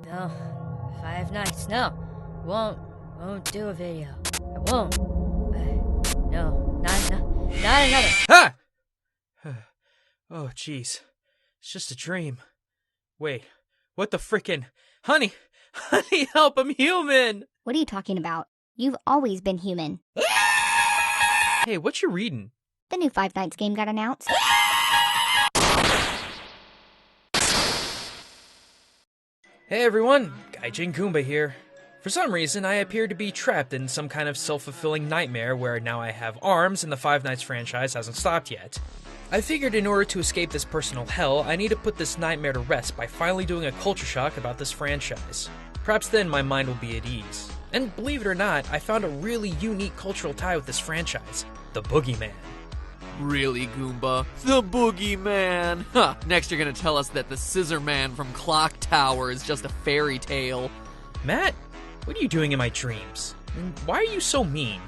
No. Five Nights. No. Won't do a video. I won't. No. Not another. Ha! Oh, jeez. It's just a dream. Wait. What the frickin'? Honey! Honey, help! I'm human! What are you talking about? You've always been human. Hey, what you reading? The new Five Nights game got announced. Hey everyone, Gaijin Goomba here. For some reason, I appear to be trapped in some kind of self-fulfilling nightmare where now I have arms and the Five Nights franchise hasn't stopped yet. I figured in order to escape this personal hell, I need to put this nightmare to rest by finally doing a culture shock about this franchise. Perhaps then my mind will be at ease. And believe it or not, I found a really unique cultural tie with this franchise, the Boogeyman. Really, Goomba? The Boogeyman! Huh, next you're gonna tell us that the Scissor Man from Clock Tower is just a fairy tale. Matt, what are you doing in my dreams? And why are you so mean?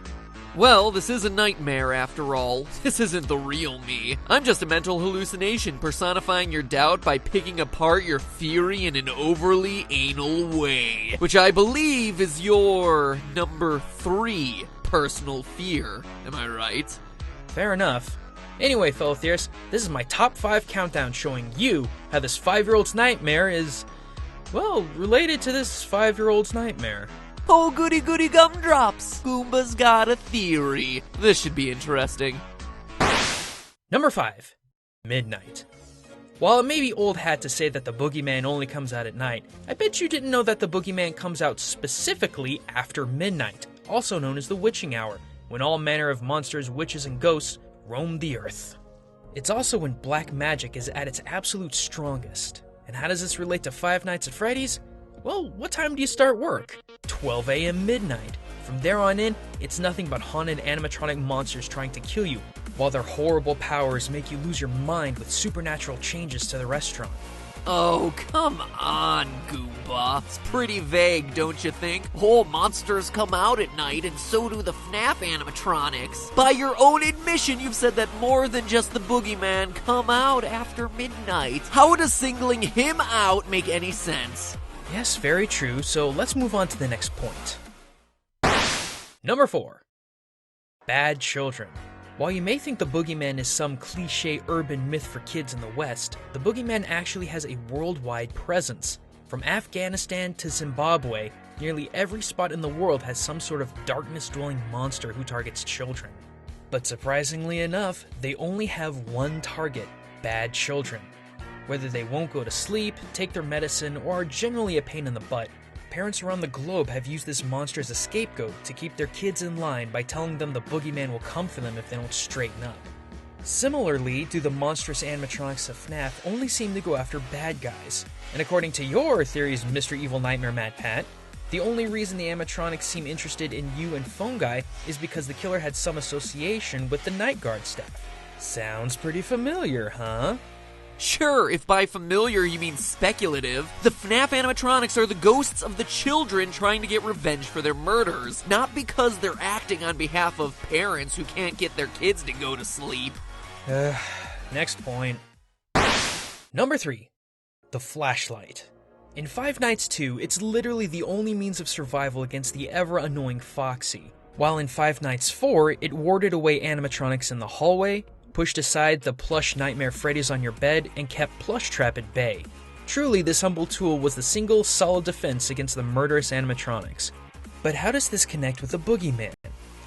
Well, this is a nightmare after all. This isn't the real me. I'm just a mental hallucination personifying your doubt by picking apart your theory in an overly anal way. Which I believe is your number 3 personal fear. Am I right? Fair enough. Anyway, fellow theorists, this is my top 5 countdown showing you how this 5-year-old's nightmare is, well, related to this 5-year-old's nightmare. Oh, goody goody gumdrops! Goomba's got a theory. This should be interesting. Number 5. Midnight. While it may be old hat to say that the Boogeyman only comes out at night, I bet you didn't know that the Boogeyman comes out specifically after midnight, also known as the witching hour, when all manner of monsters, witches, and ghosts roam the earth. It's also when black magic is at its absolute strongest. And how does this relate to Five Nights at Freddy's? Well, what time do you start work? 12 a.m. midnight. From there on in, it's nothing but haunted animatronic monsters trying to kill you, while their horrible powers make you lose your mind with supernatural changes to the restaurant. Oh, come on, Goomba. It's pretty vague, don't you think? Oh, monsters come out at night, and so do the FNAF animatronics. By your own admission, you've said that more than just the Boogeyman come out after midnight. How does singling him out make any sense? Yes, very true, so let's move on to the next point. Number 4. Bad children. While you may think the Boogeyman is some cliché urban myth for kids in the West, the Boogeyman actually has a worldwide presence. From Afghanistan to Zimbabwe, nearly every spot in the world has some sort of darkness-dwelling monster who targets children. But surprisingly enough, they only have one target: bad children. Whether they won't go to sleep, take their medicine, or are generally a pain in the butt, parents around the globe have used this monster as a scapegoat to keep their kids in line by telling them the Boogeyman will come for them if they don't straighten up. Similarly, do the monstrous animatronics of FNAF only seem to go after bad guys. And according to your theories, Mr. Evil Nightmare Matt Pat, the only reason the animatronics seem interested in you and Phone Guy is because the killer had some association with the Night Guard staff. Sounds pretty familiar, huh? Sure, if by familiar you mean speculative, the FNAF animatronics are the ghosts of the children trying to get revenge for their murders, not because they're acting on behalf of parents who can't get their kids to go to sleep. Next point. Number 3. The flashlight. In Five Nights 2, it's literally the only means of survival against the ever-annoying Foxy, while in Five Nights 4, it warded away animatronics in the hallway, pushed aside the plush Nightmare Freddy's on your bed, and kept Plushtrap at bay. Truly, this humble tool was the single solid defense against the murderous animatronics. But how does this connect with the Boogeyman?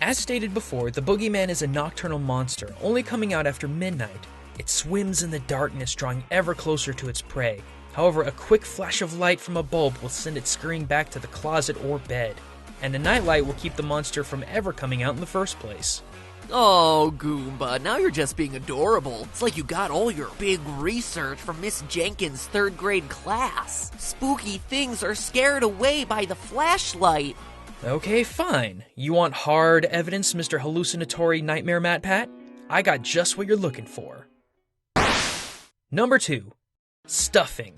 As stated before, the Boogeyman is a nocturnal monster, only coming out after midnight. It swims in the darkness, drawing ever closer to its prey. However, a quick flash of light from a bulb will send it scurrying back to the closet or bed. And a nightlight will keep the monster from ever coming out in the first place. Oh, Goomba, now you're just being adorable. It's like you got all your big research from Miss Jenkins' 3rd grade class. Spooky things are scared away by the flashlight. Okay, fine. You want hard evidence, Mr. Hallucinatory Nightmare Matt Pat? I got just what you're looking for. Number 2. Stuffing.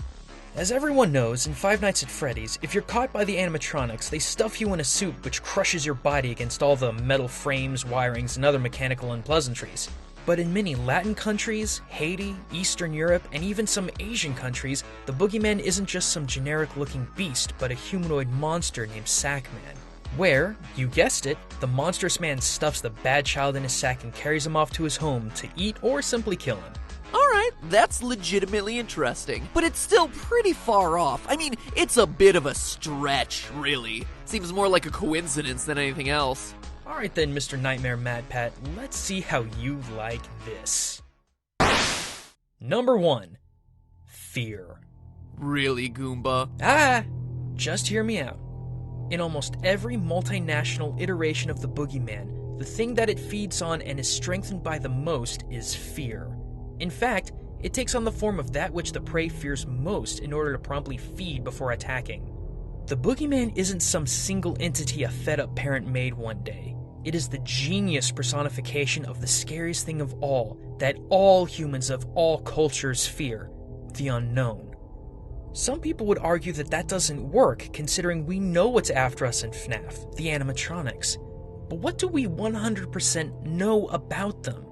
As everyone knows, in Five Nights at Freddy's, if you're caught by the animatronics, they stuff you in a suit which crushes your body against all the metal frames, wirings, and other mechanical unpleasantries. But in many Latin countries, Haiti, Eastern Europe, and even some Asian countries, the boogeyman isn't just some generic-looking beast, but a humanoid monster named Sackman. Where, you guessed it, the monstrous man stuffs the bad child in his sack and carries him off to his home to eat or simply kill him. Alright, that's legitimately interesting, but it's still pretty far off. I mean, it's a bit of a stretch, really. Seems more like a coincidence than anything else. Alright then, Mr. Nightmare Mad Pat, let's see how you like this. Number 1. Fear. Really, Goomba? Just hear me out. In almost every multinational iteration of the boogeyman, the thing that it feeds on and is strengthened by the most is fear. In fact, it takes on the form of that which the prey fears most in order to promptly feed before attacking. The boogeyman isn't some single entity a fed-up parent made one day. It is the genius personification of the scariest thing of all that all humans of all cultures fear, the unknown. Some people would argue that that doesn't work, considering we know what's after us in FNAF, the animatronics. But what do we 100% know about them?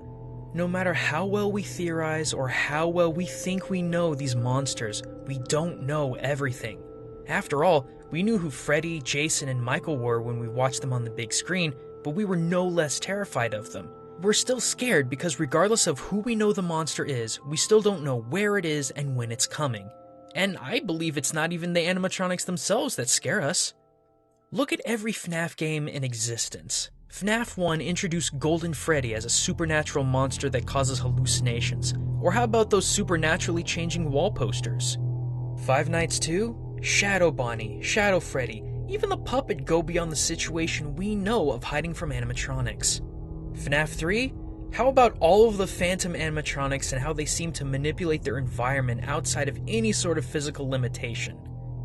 No matter how well we theorize or how well we think we know these monsters, we don't know everything. After all, we knew who Freddy, Jason, and Michael were when we watched them on the big screen, but we were no less terrified of them. We're still scared because regardless of who we know the monster is, we still don't know where it is and when it's coming. And I believe it's not even the animatronics themselves that scare us. Look at every FNAF game in existence. FNAF 1 introduced Golden Freddy as a supernatural monster that causes hallucinations. Or how about those supernaturally changing wall posters? Five Nights 2? Shadow Bonnie, Shadow Freddy, even the puppet go beyond the situation we know of hiding from animatronics. FNAF 3? How about all of the phantom animatronics and how they seem to manipulate their environment outside of any sort of physical limitation?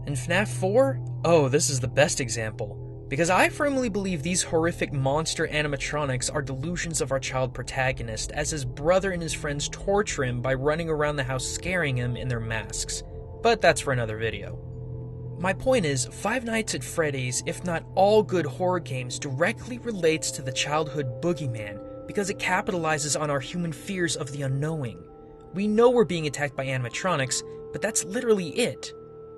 And FNAF 4? Oh, this is the best example. Because I firmly believe these horrific monster animatronics are delusions of our child protagonist, as his brother and his friends torture him by running around the house scaring him in their masks. But that's for another video. My point is, Five Nights at Freddy's, if not all good horror games, directly relates to the childhood boogeyman because it capitalizes on our human fears of the unknowing. We know we're being attacked by animatronics, but that's literally it.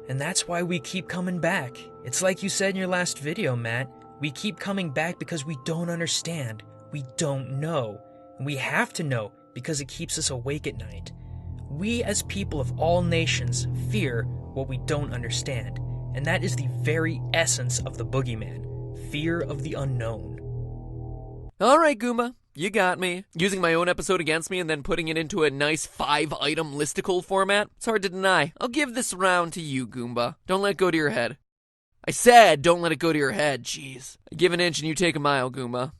And that's why we keep coming back. It's like you said in your last video, Matt. We keep coming back because we don't understand. We don't know. And we have to know because it keeps us awake at night. We as people of all nations fear what we don't understand. And that is the very essence of the boogeyman. Fear of the unknown. Alright, Goomba. You got me. Using my own episode against me and then putting it into a nice 5-item listicle format? It's hard to deny. I'll give this round to you, Goomba. Don't let it go to your head. I said don't let it go to your head, jeez. I give an inch and you take a mile, Goomba.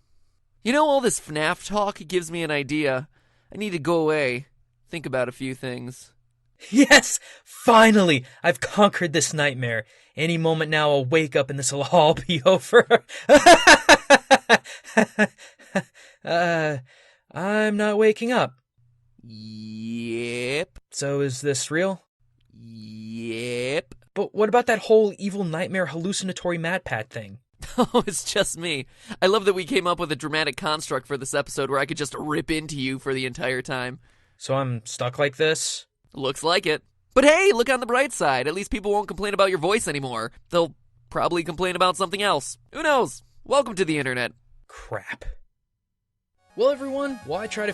You know, all this FNAF talk gives me an idea. I need to go away. Think about a few things. Yes! Finally! I've conquered this nightmare. Any moment now I'll wake up and this will all be over. I'm not waking up. Yep. So is this real? Yep. But what about that whole evil nightmare hallucinatory Mad Pat thing? Oh, it's just me. I love that we came up with a dramatic construct for this episode where I could just rip into you for the entire time. So I'm stuck like this? Looks like it. But hey, look on the bright side. At least people won't complain about your voice anymore. They'll probably complain about something else. Who knows? Welcome to the internet. Crap. Well, everyone, while I try to